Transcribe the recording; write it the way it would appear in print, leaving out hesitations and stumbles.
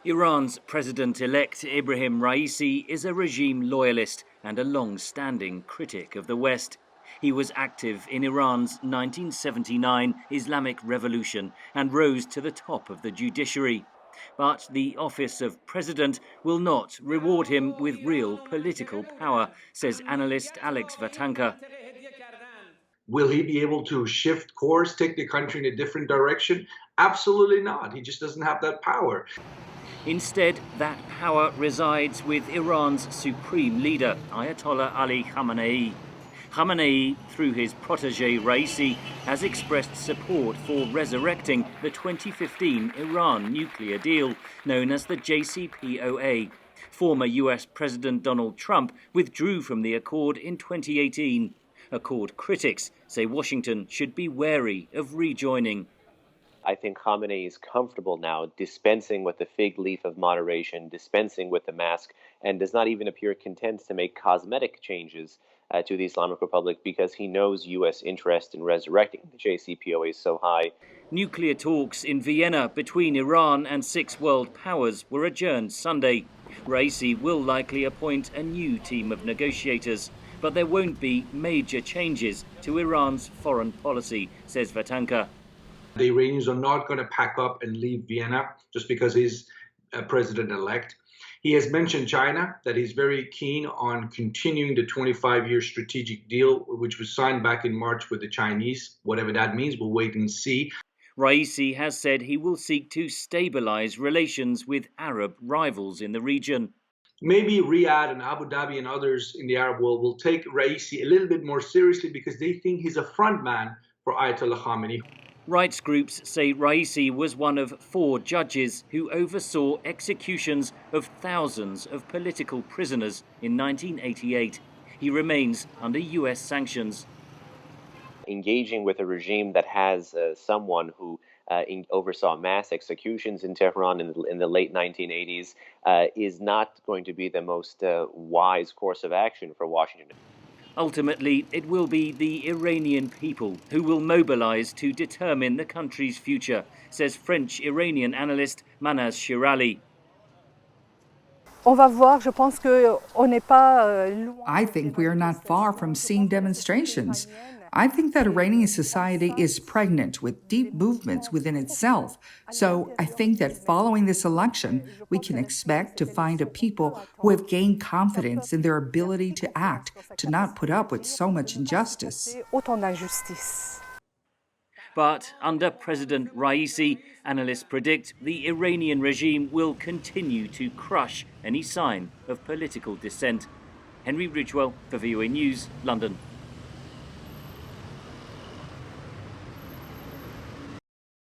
Iran's president-elect Ebrahim Raisi is a regime loyalist and a long-standing critic of the West. He was active in Iran's 1979 Islamic Revolution and rose to the top of the judiciary. But the office of president will not reward him with real political power, says analyst Alex Vatanka. Will he be able to shift course, take the country in a different direction? Absolutely not. He just doesn't have that power. Instead, that power resides with Iran's supreme leader, Ayatollah Ali Khamenei. Khamenei, through his protege Raisi, has expressed support for resurrecting the 2015 Iran nuclear deal, known as the JCPOA. Former US President Donald Trump withdrew from the accord in 2018. Accord critics say Washington should be wary of rejoining. I think Khamenei is comfortable now dispensing with the fig leaf of moderation, dispensing with the mask, and does not even appear content to make cosmetic changes to the Islamic Republic because he knows U.S. interest in resurrecting the JCPOA is so high. Nuclear talks in Vienna between Iran and 6 world powers were adjourned Sunday. Raisi will likely appoint a new team of negotiators, but there won't be major changes to Iran's foreign policy, says Vatanka. The Iranians are not going to pack up and leave Vienna just because he's president-elect. He has mentioned China, that he's very keen on continuing the 25-year strategic deal, which was signed back in March with the Chinese. Whatever that means, we'll wait and see. Raisi has said he will seek to stabilize relations with Arab rivals in the region. Maybe Riyadh and Abu Dhabi and others in the Arab world will take Raisi a little bit more seriously because they think he's a front man for Ayatollah Khamenei. Rights groups say Raisi was one of 4 judges who oversaw executions of thousands of political prisoners in 1988. He remains under US sanctions. Engaging with a regime that has someone who oversaw mass executions in Tehran in the late 1980s is not going to be the most wise course of action for Washington. Ultimately, it will be the Iranian people who will mobilize to determine the country's future, says French-Iranian analyst Manaz Shirali. I think we are not far from seeing demonstrations. I think that Iranian society is pregnant with deep movements within itself. So I think that following this election, we can expect to find a people who have gained confidence in their ability to act, to not put up with so much injustice. But under President Raisi, analysts predict the Iranian regime will continue to crush any sign of political dissent. Henry Ridgewell for VOA News, London.